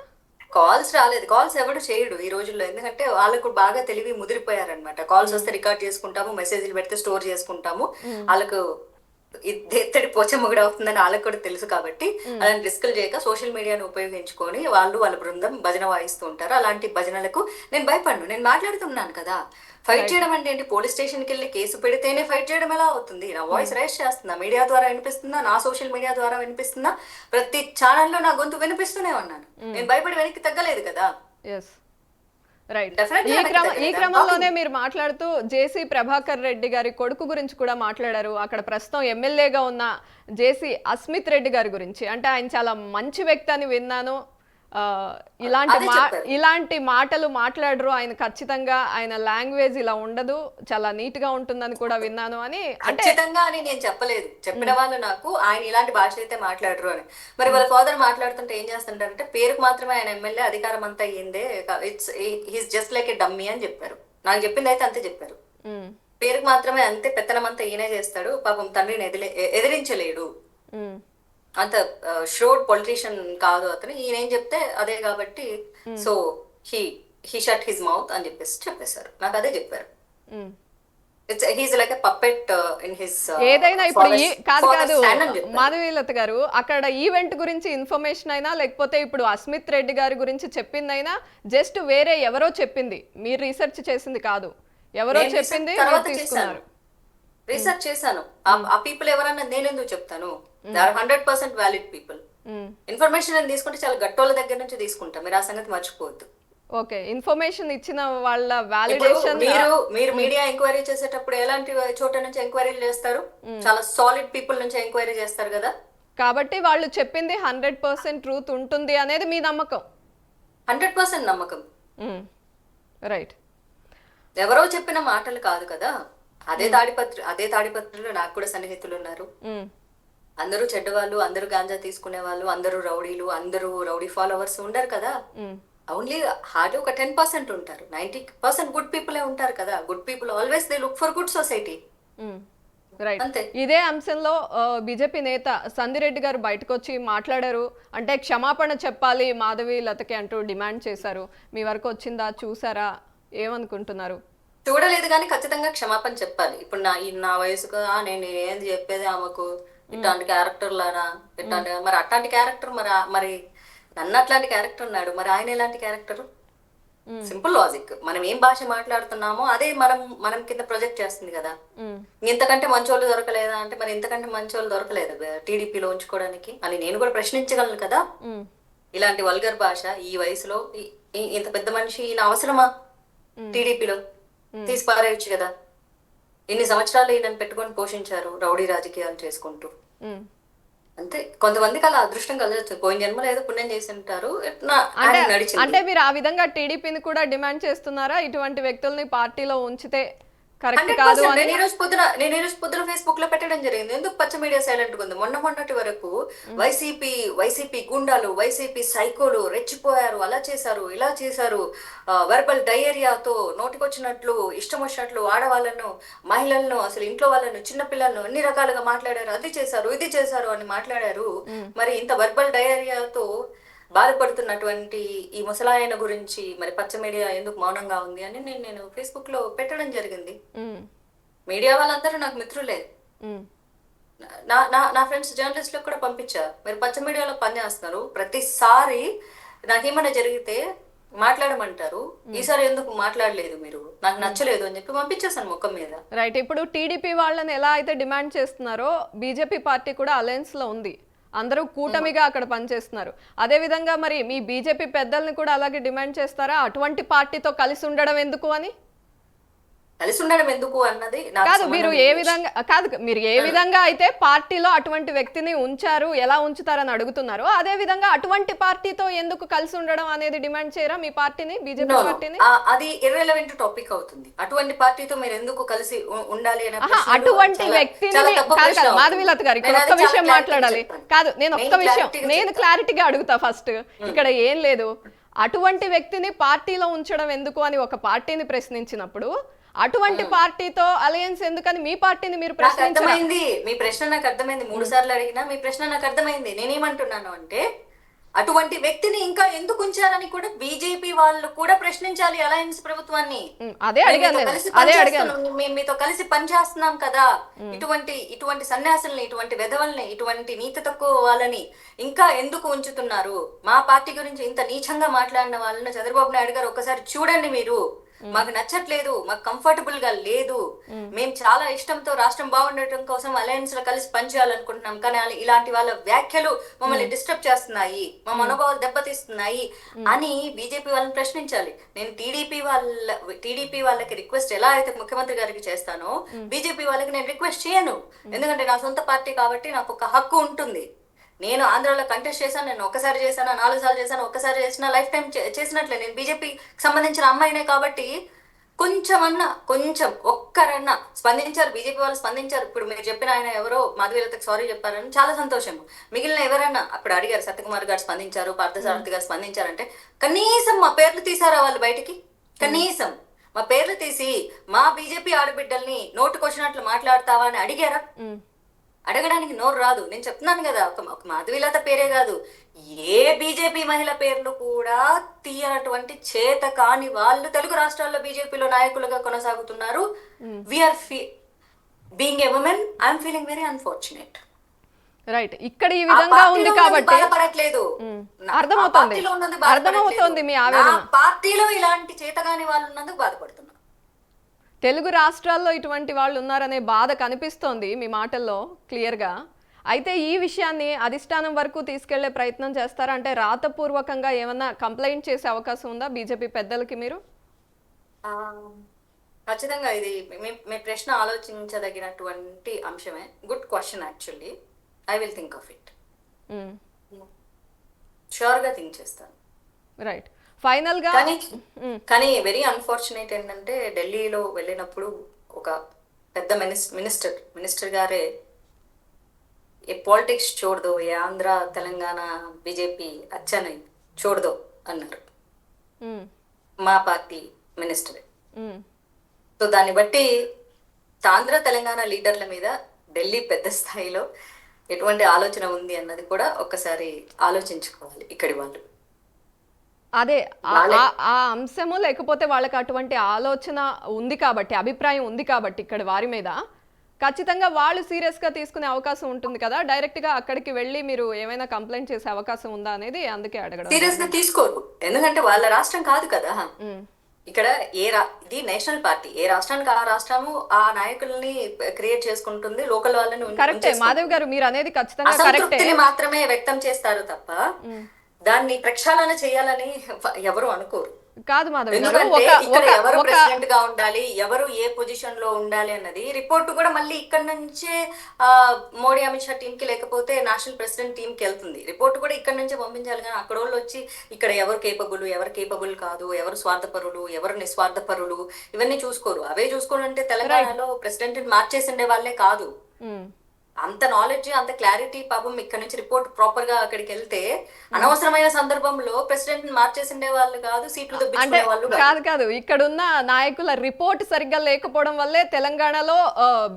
కాల్స్ రాలేదు, కాల్స్ ఎవడు చేయడు ఈ రోజుల్లో, ఎందుకంటే వాళ్ళకు బాగా తెలివి ముదిరిపోయారనమాట. కాల్స్ వస్తే రికార్డ్ చేసుకుంటాము, మెసేజ్లు పెడితే స్టోర్ చేసుకుంటాము, వాళ్ళకు ఎత్తడి పోచమ్మ కూడా అవుతుందని వాళ్ళకి కూడా తెలుసు. కాబట్టి అలాంటి రిస్కులు చేయక సోషల్ మీడియాను ఉపయోగించుకొని వాళ్ళ బృందం భజన వాయిస్తూ ఉంటారు. అలాంటి భజనలకు నేను భయపడను, నేను మాట్లాడుతున్నాను కదా. ఫైట్ చేయడం అంటే ఏంటి? పోలీస్ స్టేషన్కి వెళ్ళి కేసు పెడితేనే ఫైట్ చేయడం ఎలా అవుతుంది? నా వాయిస్ రైజ్ చేస్తున్నా, మీడియా ద్వారా వినిపిస్తుందా, నా సోషల్ మీడియా ద్వారా వినిపిస్తుందా, ప్రతి ఛానల్లో నా గొంతు వినిపిస్తూనే ఉన్నాను. నేను భయపడి వెనక్కి తగ్గలేదు కదా. రైట్. ఈ క్రమంలోనే మీరు మాట్లాడుతూ జేసీ ప్రభాకర్ రెడ్డి గారి కొడుకు గురించి కూడా మాట్లాడారు. అక్కడ ప్రస్తుతం ఎమ్మెల్యేగా ఉన్న జేసీ అస్మిత్ రెడ్డి గారి గురించి, అంటే ఆయన చాలా మంచి వ్యక్తి అని విన్నాను, ఇలాంటి మాటలు మాట్లాడరు ఆయన, ఖచ్చితంగా ఆయన లాంగ్వేజ్ ఇలా ఉండదు, చాలా నీట్ గా ఉంటుందని కూడా విన్నాను అని. ఖచ్చితంగా అని నేను చెప్పలేదు, చెప్పిన వాళ్ళు నాకు ఆయన ఇలాంటి భాష అయితే మాట్లాడరు అని. మరి వాళ్ళ ఫాదర్ మాట్లాడుతుంటే ఏం చేస్తుంటారంటే, పేరుకు మాత్రమే ఆయన ఎమ్మెల్యే, అధికారం అంతా అయ్యిందే, it's he's just like a dummy అని చెప్పారు. నాకు చెప్పింది అయితే అంతే చెప్పారు. పేరుకి మాత్రమే అంతే, పెత్తనం అంతా ఈయనే చేస్తాడు, పాపం తండ్రిని ఎదిరించలేడు, ఉమ్, అంత ష్రోడ్ పొలిటీషియన్ కాదు అతను, ఈయన ఏం చెప్తే అదే కాబట్టి so he he shut his mouth అని చెప్పేశారు. నాకు అదే చెప్పారు. Um. He's like a puppet in his ఏదైనా ఇప్పుడు ఈ కాదు కాదు చెప్పారు. మాధవీలత గారు, అక్కడ ఈవెంట్ గురించి ఇన్ఫర్మేషన్ అయినా లేకపోతే ఇప్పుడు అస్మిత్ రెడ్డి గారి గురించి చెప్పిందైనా జస్ట్ వేరే ఎవరో చెప్పింది, మీరు రీసెర్చ్ చేసింది కాదు, ఎవరో నేను చెప్పింది research తర్వాత మీరు తీసుకున్నారు. రీసెర్చ్ చేశాను. ఆ పీపుల్ ఎవరన్నా నేను ఎందుకు చెప్తాను? They are 100% valid people. Um. Information నేను తీసుకుంటే చాలా గట్టోళ్ళ దగ్గర నుంచి తీసుకుంటా, మీరు ఆ సంగతి మర్చిపోవద్దు. ఓకే, ఇన్ఫర్మేషన్ ఇచ్చిన వాళ్ళ ఇప్పుడు వాలిడేషన్. మీరు మీడియా ఎంక్వైరీ చేసేటప్పుడు ఎలాంటి చోట నుంచి ఎంక్వైరీలు చేస్తారు? చాలా సాలిడ్ పీపుల్ నుంచి ఎంక్వైరీ చేస్తారు కదా. కాబట్టి వాళ్ళు చెప్పింది 100% ట్రూత్ ఉంటుంది అనేది మీ నమ్మకం. 100% నమ్మకం. రైట్. ఎవరో చెప్పిన మాటలు కాదు కదా. అదే తాడిపత్రిలో నాకు కూడా సన్నిహితులు ఉన్నారు. అందరూ చెడ్డవాళ్ళు, అందరూ గాంజా తీసుకునే వాళ్ళు, అందరూ రౌడీలు, అందరూ రౌడీ ఫాలోవర్స్ ఉండరు కదా. ఓన్లీ హార్డ్ ఒక 10% ఉంటారు. 90% గుడ్ పీపులే ఉంటారు కదా. Good people always they look for good society. Right. అంతే. ఇదే అంశంలో బీజేపీ నేత సందిరెడ్డి గారు బయటకు వచ్చి మాట్లాడారు. అంటే క్షమాపణ చెప్పాలి మాధవి లతకి అంటూ డిమాండ్ చేశారు. మీ వరకు వచ్చిందా, చూసారా, ఏమనుకుంటున్నారు? చూడలేదు కానీ ఖచ్చితంగా క్షమాపణ చెప్పాలి. ఇప్పుడు నా వయసుకు నేను ఏంది చెప్పేది ఆమెకు, ఇట్లాంటి క్యారెక్టర్ లానా, ఇట్లాంటి మరి అట్లాంటి క్యారెక్టర్, మరి నన్ను అట్లాంటి క్యారెక్టర్ ఉన్నాడు, మరి ఆయన ఎలాంటి క్యారెక్టర్? Simple logic. మనం ఏం భాష మాట్లాడుతున్నామో అదే మనం కింద ప్రొజెక్ట్ చేస్తుంది కదా. ఇంతకంటే మంచోళ్ళు దొరకలేదా అంటే, మరి ఇంతకంటే మంచోళ్ళు దొరకలేదు టీడీపీలో ఉంచుకోవడానికి అని నేను కూడా ప్రశ్నించగలను కదా. ఇలాంటి వల్గర్ భాష ఈ వయసులో ఇంత పెద్ద మనిషి ఈయన అవసరమా టీడీపీలో? తీసి పారేయచ్చు కదా. ఇన్ని సంవత్సరాలు ఈయనను పెట్టుకొని పోషించారు రౌడీ రాజకీయాలు చేసుకుంటూ. అంతే, కొంతమందికి అలా అదృష్టం కలగచ్చు. పోయిన జన్మలో ఏదో పుణ్యం చేసి ఉంటారు, అంటే మీరు ఆ విధంగా టీడీపీని కూడా డిమాండ్ చేస్తున్నారా, ఇటువంటి వ్యక్తుల్ని పార్టీలో ఉంచితే కరెక్ట్ కాదు అని? నేను ఈ రోజు పొద్దున ఫేస్బుక్ లో పెట్టడం జరిగింది. ఎందుకు పచ్చ మీడియా సైలెంట్ గా ఉంది? మొన్నటి వరకు వైసీపీ గుండాలు, వైసీపీ సైకోలు రెచ్చిపోయారు, అలా చేశారు, ఇలా చేశారు, వెర్బల్ డయేరియాతో నోటికొచ్చినట్లు ఇష్టం వచ్చినట్లు ఆడవాళ్ళను, మహిళలను, అసలు ఇంట్లో వాళ్ళను, చిన్నపిల్లలను అన్ని రకాలుగా మాట్లాడారు, అది చేశారు, ఇది చేశారు అని మాట్లాడారు. మరి ఇంత వెర్బల్ డయేరియాతో బాధపడుతున్నటువంటి ఈ ముసలాయన గురించి మరి పచ్చ మీడియా ఎందుకు మౌనంగా ఉంది అని నేను ఫేస్బుక్ లో పెట్టడం జరిగింది. మీడియా వాళ్ళందరూ నాకు మిత్రులే. నా ఫ్రెండ్స్ జర్నలిస్టులకు కూడా పంపించా, మీరు పచ్చ మీడియాలో పనిచేస్తున్నారు, ప్రతిసారి నాకేమైనా జరిగితే మాట్లాడమంటారు, ఈసారి ఎందుకు మాట్లాడలేదు మీరు, నాకు నచ్చలేదు అని చెప్పి పంపించేసాను ముఖం మీద. రైట్. ఇప్పుడు టీడీపీ వాళ్ళని ఎలా అయితే డిమాండ్ చేస్తున్నారో బీజేపీ పార్టీ కూడా అలయన్స్ లో ఉంది, అందరూ కూటమిగా అక్కడ పనిచేస్తున్నారు. అదే విధంగా మరి మీ బీజేపీ పెద్దల్ని కూడా అలాగే డిమాండ్ చేస్తారా, అటువంటి పార్టీతో కలిసి ఉండడం ఎందుకు అని? కలిసి ఉండడం ఎందుకు అన్నది కాదు, మీరు ఏ విధంగా అయితే పార్టీలో అటువంటి వ్యక్తిని ఉంచారు, ఎలా ఉంచుతారని అడుగుతున్నారు, అదే విధంగా అటువంటి పార్టీతో ఎందుకు కలిసి ఉండడం అనేది డిమాండ్ చేయరా మీ పార్టీని, బీజేపీ పార్టీని? అది ఇర్రెలవెంట్ టాపిక్ అవుతుంది. అటువంటి పార్టీతో మీరు ఎందుకు కలిసి ఉండాలి అనే అటువంటి వ్యక్తిని మాధవీలత గారు ఇక్కడ ఒక్క విషయం మాట్లాడాలి. కాదు, నేను క్లారిటీగా అడుగుతా ఫస్ట్. ఇక్కడ ఏం లేదు, అటువంటి వ్యక్తిని పార్టీలో ఉంచడం ఎందుకు అని ఒక పార్టీని ప్రశ్నించినప్పుడు అటువంటి పార్టీతో అలయన్స్ ఎందుకని మీ పార్టీని మీరు అర్థమైంది. మీ ప్రశ్న నాకు అర్థమైంది. 3 సార్లు అడిగినా మీ ప్రశ్న నాకు అర్థమైంది. నేనేమంటున్నాను అంటే, అటువంటి వ్యక్తిని ఇంకా ఎందుకు ఉంచారని కూడా బీజేపీ వాళ్ళు కూడా ప్రశ్నించాలి అలయన్స్ ప్రభుత్వాన్ని. మేము మీతో కలిసి పనిచేస్తున్నాం కదా, ఇటువంటి సన్యాసుల్ని, ఇటువంటి వెధవల్ని, ఇటువంటి నీతి తక్కువ వాళ్ళని ఇంకా ఎందుకు ఉంచుతున్నారు? మా పార్టీ గురించి ఇంత నీచంగా మాట్లాడిన వాళ్ళని చంద్రబాబు నాయుడు గారు ఒక్కసారి చూడండి, మీరు మాకు నచ్చట్లేదు, మాకు కంఫర్టబుల్ గా లేదు, మేము చాలా ఇష్టంతో రాష్ట్రం బాగుండటం కోసం అలయన్స్ లో కలిసి పనిచేయాలనుకుంటున్నాం, కానీ ఇలాంటి వాళ్ళ వ్యాఖ్యలు మమ్మల్ని డిస్టర్బ్ చేస్తున్నాయి, మా మనోభావాలు దెబ్బతీస్తున్నాయి అని బీజేపీ వాళ్ళని ప్రశ్నించాలి. నేను టీడీపీ వాళ్ళకి రిక్వెస్ట్ ఎలా అయితే ముఖ్యమంత్రి గారికి చేస్తానో, బీజేపీ వాళ్ళకి నేను రిక్వెస్ట్ చేయను. ఎందుకంటే నా సొంత పార్టీ కాబట్టి నాకు ఒక హక్కు ఉంటుంది. నేను ఆంధ్రాలో కంటెస్ట్ చేశాను, నేను ఒక్కసారి చేశాను, 4 సార్లు చేశాను, ఒక్కసారి చేసిన లైఫ్ టైం చేసినట్లే. నేను బీజేపీకి సంబంధించిన అమ్మాయినే కాబట్టి కొంచెం ఒక్కరన్నా స్పందించారు, బీజేపీ వాళ్ళు స్పందించారు. ఇప్పుడు మీరు చెప్పిన ఆయన ఎవరో మాధవీలతకు సారీ చెప్పారని చాలా సంతోషం. మిగిలిన ఎవరన్నా అప్పుడు అడిగారు, సత్యకుమార్ గారు స్పందించారు, పార్థసారథి గారు స్పందించారంటే కనీసం మా పేర్లు తీసారా వాళ్ళు బయటికి? కనీసం మా పేర్లు తీసి మా బీజేపీ ఆడబిడ్డల్ని నోటుకొచ్చినట్లు మాట్లాడతావా అని అడిగారా? అడగడానికి నోరు రాదు. నేను చెప్తున్నాను కదా, ఒక మాధవీలత పేరే కాదు, ఏ బీజేపీ మహిళ పేర్లు కూడా తీయనటువంటి చేత కాని వాళ్ళు తెలుగు రాష్ట్రాల్లో బీజేపీలో నాయకులుగా కొనసాగుతున్నారు. We are being a woman I'm feeling very unfortunate. Right, ఇక్కడ ఈ విధంగా ఉంది కాబట్టి బాధపడట్లేదు. అర్థమవుతోంది మీ ఆవేదన. పార్టీలో ఇలాంటి చేతగాని వాళ్ళు ఉన్నందుకు బాధపడుతున్నా. తెలుగు రాష్ట్రాల్లో ఇటువంటి వాళ్ళు ఉన్నారనే బాధ కనిపిస్తోంది మీ మాటల్లో క్లియర్గా. అయితే ఈ విషయాన్ని అధిష్టానం వరకు తీసుకెళ్లే ప్రయత్నం చేస్తారా? అంటే రాతపూర్వకంగా ఏమన్నా కంప్లైంట్ చేసే అవకాశం ఉందా బీజేపీ పెద్దలకి మీరు? ఖచ్చితంగా ఇది మీ ప్రశ్న ఆలోచించదగినటువంటి అంశమే. Good question actually. I will think of it. ష్యూర్గా థింక్ చేస్తాను. రైట్, ఫైనల్ గా కానీ వెరీ అన్ఫార్చునేట్ ఏంటంటే ఢిల్లీలో వెళ్ళినప్పుడు ఒక పెద్ద మినిస్టర్ గారే ఏ పాలిటిక్స్ చూడదో, ఏ ఆంధ్ర తెలంగాణ బీజేపీ అచ్చని చూడదో అన్నారు మా పార్టీ మినిస్టరే. సో దాన్ని బట్టి ఆంధ్ర తెలంగాణ లీడర్ల మీద ఢిల్లీ పెద్ద స్థాయిలో ఎటువంటి ఆలోచన ఉంది అన్నది కూడా ఒక్కసారి ఆలోచించుకోవాలి ఇక్కడి వాళ్ళు. అదే ఆ అంశము, లేకపోతే వాళ్ళకి అటువంటి ఆలోచన ఉంది కాబట్టి, అభిప్రాయం ఉంది కాబట్టి ఇక్కడ వారి మీద ఖచ్చితంగా వాళ్ళు సీరియస్గా తీసుకునే అవకాశం ఉంటుంది కదా. డైరెక్ట్గా అక్కడికి వెళ్ళి మీరు ఏమైనా కంప్లైంట్ చేసే అవకాశం ఉందా అనేది అందుకే అడగడం. సీరియస్గా తీసుకోరు, ఎందుకంటే వాళ్ళ రాష్ట్రం కాదు కదా. ఇక్కడ ఇది నేషనల్ పార్టీ, ఏ రాష్ట్రానికి ఆ రాష్ట్రము ఆ నాయకుల్ని క్రియేట్ చేసుకుంటుంది, లోకల్ వాళ్ళని. కరెక్టే మాధవ్ గారు, మీరు అనేది ఖచ్చితంగా కరెక్టే. మాత్రమే వ్యక్తం చేస్తారు తప్ప దాన్ని ప్రక్షాళన చేయాలని ఎవరు అనుకోరు. కాదు మాధవ్ గారు, ఎవరు ప్రెసిడెంట్ గా ఉండాలి, ఎవరు ఏ పొజిషన్ లో ఉండాలి అన్నది రిపోర్ట్ కూడా మళ్ళీ ఇక్కడ నుంచే మోడీ అమిత్ షా టీం కి లేకపోతే నేషనల్ ప్రెసిడెంట్ టీం కి వెళ్తుంది. రిపోర్ట్ కూడా ఇక్కడ నుంచే పంపించాలి. కానీ అక్కడ వాళ్ళు వచ్చి ఇక్కడ ఎవరు కేపబుల్ కాదు, ఎవరు స్వార్థపరులు, ఎవరు నిస్వార్థపరులు, ఇవన్నీ చూసుకోరు. అవే చూసుకోవాలంటే తెలంగాణలో ప్రెసిడెంట్ మార్చేసిండే వాళ్ళే కాదు. అంత నాలెడ్జ్, అంత క్లారిటీ పాపం ఇక్కడ నుంచి రిపోర్ట్ ప్రాపర్ గా అక్కడికి వెళ్తే అనవసరమైన సందర్భంలో ప్రెసిడెంట్ మార్చేసిండే వాళ్ళు కాదు, సీట్లు దొబ్బించుకునే వాళ్ళు కాదు. ఇక్కడున్న నాయకుల రిపోర్ట్ సరిగ్గా లేకపోవడం వల్లే తెలంగాణలో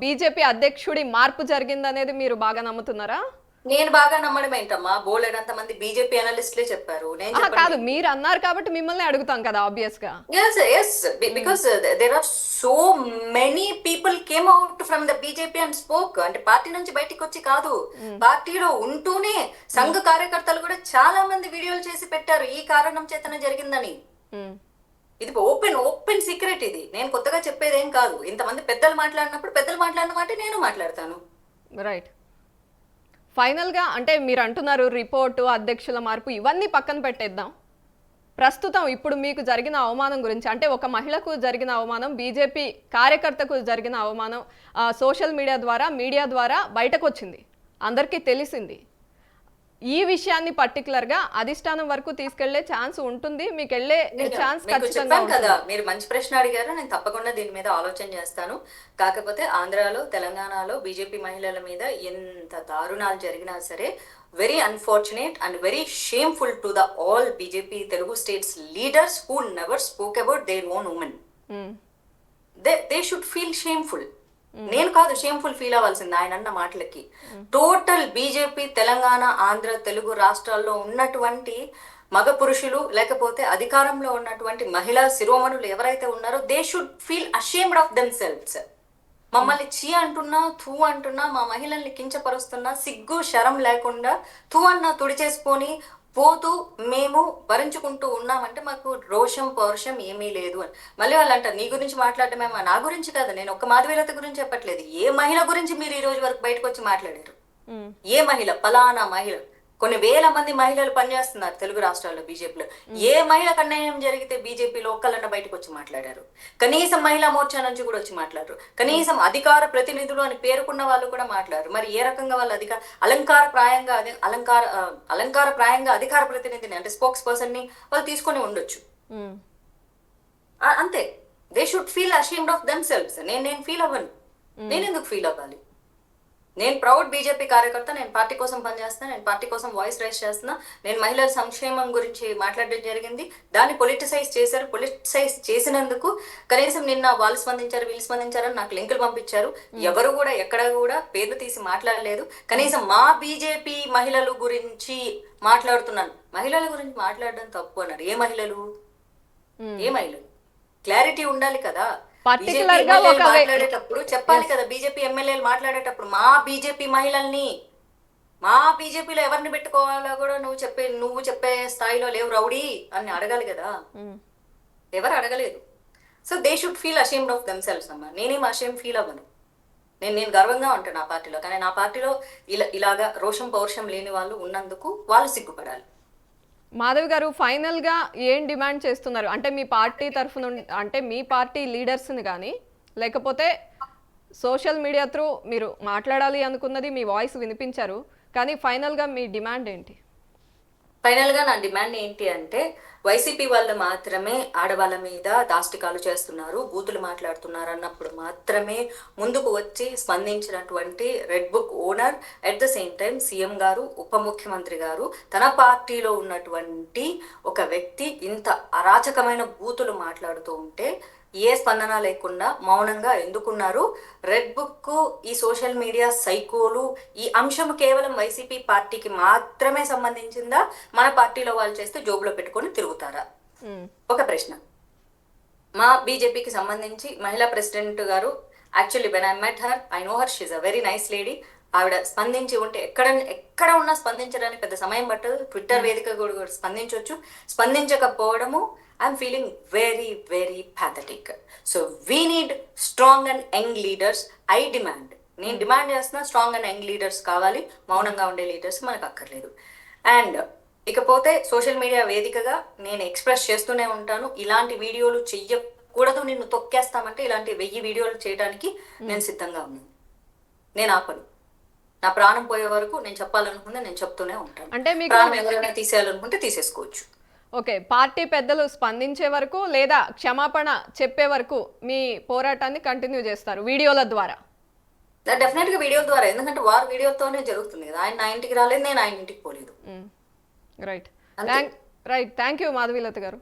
బీజేపీ అధ్యక్షుడి మార్పు జరిగిందనేది మీరు బాగా నమ్ముతున్నారా? నేను బాగా నమ్మడం ఏంటమ్మా, బోలెడంత మంది బీజేపీ అనలిస్ట్లే చెప్పారు. కాదు, మీరు అన్నారు కాబట్టి మిమ్మల్ని అడుగుతాం కదా ఆబ్వియస్ గా. Because there are so many people came out from the BJP and spoke. అంటే పార్టీ నుంచి బయటికి వచ్చి కాదు, పార్టీలో ఉంటూనే సంఘ కార్యకర్తలు కూడా చాలా మంది వీడియోలు చేసి పెట్టారు ఈ కారణం చేతనే జరిగిందని. ఇది ఓపెన్ సీక్రెట్. ఇది నేను కొత్తగా చెప్పేదేం కాదు. ఇంతమంది పెద్దలు మాట్లాడినప్పుడు పెద్దలు మాట్లాడిన మాట నేను మాట్లాడతాను. రైట్, ఫైనల్గా అంటే మీరు అంటున్నారు రిపోర్టు, అధ్యక్షుల మార్పు, ఇవన్నీ పక్కన పెట్టేద్దాం. ప్రస్తుతం ఇప్పుడు మీకు జరిగిన అవమానం గురించి, అంటే ఒక మహిళకు జరిగిన అవమానం, బీజేపీ కార్యకర్తకు జరిగిన అవమానం సోషల్ మీడియా ద్వారా బయటకు వచ్చింది, అందరికీ తెలిసింది. ఈ విషయాన్ని పర్టికులర్గా అధిష్టానం వరకు తీసుకెళ్లే ఛాన్స్ ఉంటుంది, మీకు వెళ్ళే ఛాన్స్ ఖచ్చితంగా కదా. మీరు మంచి ప్రశ్న అడిగారు, నేను తప్పకుండా దీని మీద ఆలోచన చేస్తాను. కాకపోతే ఆంధ్రాలో తెలంగాణలో బీజేపీ మహిళల మీద ఎంత దారుణాలు జరిగినా సరే, very unfortunate and very shameful to the all BJP Telugu states leaders who never spoke about their own women. They should feel shameful. నేను కాదు షేమ్ఫుల్ ఫీల్ అవ్వాల్సింది ఆయన అన్న మాటలకి. టోటల్ బీజేపీ తెలంగాణ, ఆంధ్ర, తెలుగు రాష్ట్రాల్లో ఉన్నటువంటి మగ పురుషులు, లేకపోతే అధికారంలో ఉన్నటువంటి మహిళా శిరోమణులు ఎవరైతే ఉన్నారో they should feel ashamed of them selves. మమ్మల్ని చీ అంటున్నా, థూ అంటున్నా, మా మహిళల్ని కించపరుస్తున్నా, సిగ్గు శరం లేకుండా థూ అన్నా తుడిచేసుకొని పోతూ మేము భరించుకుంటూ ఉన్నామంటే మాకు రోషం పౌరుషం ఏమీ లేదు అని. మళ్ళీ వాళ్ళు అంటారు నీ గురించి మాట్లాడటమేమో. నా గురించి కాదు, నేను ఒక్క మాధవీలత గురించి చెప్పట్లేదు. ఏ మహిళ గురించి మీరు ఈ రోజు వరకు బయటకు వచ్చి మాట్లాడారు? ఏ మహిళ, పలానా మహిళ, కొన్ని వేల మంది మహిళలు పనిచేస్తున్నారు తెలుగు రాష్ట్రాల్లో బీజేపీలో. ఏ మహిళకు అన్యాయం జరిగితే బీజేపీలో ఒక్కళ్ళన్న బయటకు వచ్చి మాట్లాడారు? కనీసం మహిళా మోర్చా నుంచి కూడా వచ్చి మాట్లాడారు. కనీసం అధికార ప్రతినిధులు అని పేరుకున్న వాళ్ళు కూడా మాట్లాడారు. మరి ఏ రకంగా వాళ్ళు అలంకారప్రాయంగా అధికార ప్రతినిధిని అంటే స్పోక్స్ పర్సన్ ని వాళ్ళు తీసుకొని ఉండొచ్చు. అంతే. They should feel ashamed of them selves. నేను ఫీల్ అవ్వను. నేను ఎందుకు ఫీల్ అవ్వాలి? నేను ప్రౌడ్ బీజేపీ కార్యకర్త, నేను పార్టీ కోసం పనిచేస్తున్నా, నేను పార్టీ కోసం వాయిస్ రైజ్ చేస్తున్నా, నేను మహిళల సంక్షేమం గురించి మాట్లాడడం జరిగింది. దాన్ని పొలిటిసైజ్ చేశారు. పొలిటిసైజ్ చేసినందుకు కనీసం నిన్న వాళ్ళు స్పందించారు, వీళ్ళు స్పందించారని నాకు లింకులు పంపించారు. ఎవరు కూడా ఎక్కడ కూడా పేర్లు తీసి మాట్లాడలేదు. కనీసం మా బీజేపీ మహిళల గురించి మాట్లాడుతున్నాను. మహిళల గురించి మాట్లాడడం తప్పు అన్నారు. ఏ మహిళలు? ఏ మహిళలు? క్లారిటీ ఉండాలి కదా. Particular గా ఒక మాట్లాడేటప్పుడు చెప్పాలి కదా. బీజేపీ ఎమ్మెల్యేలు మాట్లాడేటప్పుడు మా బీజేపీ మహిళల్ని, మా బీజేపీలో ఎవరిని పెట్టుకోవాలో కూడా నువ్వు చెప్పే స్థాయిలో లేవు రౌడీ అని అడగాలి కదా. ఎవరు అడగలేదు. So they should feel ashamed of themselves అమ్మా. నేనేం అషేమ్ ఫీల్ అవ్వను. నేను గర్వంగా ఉంటాను నా పార్టీలో. కానీ నా పార్టీలో ఇలాగా రోషం పౌరుషం లేని వాళ్ళు ఉన్నందుకు వాళ్ళు సిగ్గుపడాలి. మాధవి గారు, ఫైనల్గా ఏం డిమాండ్ చేస్తున్నారు? అంటే మీ పార్టీ తరఫున, అంటే మీ పార్టీ లీడర్స్ని కానీ, లేకపోతే సోషల్ మీడియా త్రూ మీరు మాట్లాడాలి అనుకున్నది, మీ వాయిస్ వినిపించారు, కానీ ఫైనల్గా మీ డిమాండ్ ఏంటి? ఫైనల్గా నా డిమాండ్ ఏంటి అంటే, వైసీపీ వాళ్ళు మాత్రమే ఆడవాళ్ళ మీద దాష్టికాలు చేస్తున్నారు, బూతులు మాట్లాడుతున్నారు అన్నప్పుడు మాత్రమే ముందుకు వచ్చి స్పందించినటువంటి red book owner, at the same time CM గారు, ఉప ముఖ్యమంత్రి గారు, తన పార్టీలో ఉన్నటువంటి ఒక వ్యక్తి ఇంత అరాచకమైన బూతులు మాట్లాడుతూ ఉంటే ఏ స్పందన లేకుండా మౌనంగా ఎందుకున్నారు? రెడ్ బుక్, ఈ సోషల్ మీడియా సైకోలు, ఈ అంశం కేవలం వైసీపీ పార్టీకి మాత్రమే సంబంధించిందా? మన పార్టీలో వాళ్ళు చేస్తే జోబులో పెట్టుకొని తిరుగుతారా? ఒక ప్రశ్న. మా బీజేపీకి సంబంధించి మహిళా ప్రెసిడెంట్ గారు, actually when I met her, I know her, she's a very nice lady. ఆవిడ స్పందించి ఉంటే ఎక్కడ ఉన్నా స్పందించడానికి పెద్ద సమయం పట్టదు. ట్విట్టర్ వేదిక కూడా స్పందించవచ్చు. స్పందించకపోవడము, I'm feeling very very pathetic. So we need strong and young leaders. I demand, నేను డిమాండ్ చేస్తున్నా, స్ట్రాంగ్ అండ్ యంగ్ లీడర్స్ కావాలి. మౌనంగా ఉండే లీడర్స్ మనకు అక్కర్లేదు. అండ్ ఇకపోతే సోషల్ మీడియా వేదికగా నేను ఎక్స్ప్రెస్ చేస్తూనే ఉంటాను, ఇలాంటి వీడియోలు చెయ్యకూడదు, నిన్ను తొక్కేస్తామంటే ఇలాంటి 1000 వీడియోలు చేయడానికి నేను సిద్ధంగా ఉన్నాను. నేను ఆపను. నా ప్రాణం పోయే వరకు నేను చెప్పాలనుకుంటే నేను చెప్తూనే ఉంటాను. అంటే మీకు ప్రాణం ఎవరైనా తీసేయాలనుకుంటే తీసేసుకోవచ్చు. ఓకే, పార్టీ పెద్దలు స్పందించే వరకు లేదా క్షమాపణ చెప్పే వరకు మీ పోరాటాన్ని కంటిన్యూ చేస్తారు వీడియోల ద్వారా? డెఫినెట్గా వీడియోల ద్వారా. ఎందుకంటే వారు వీడియోతోనే జరుగుతుంది కదా. ఆయన నా ఇంటికి రాలేదు, నేను ఆయన ఇంటికి పోలేదు. రైట్ థ్యాంక్ యూ మాధవీలత గారు.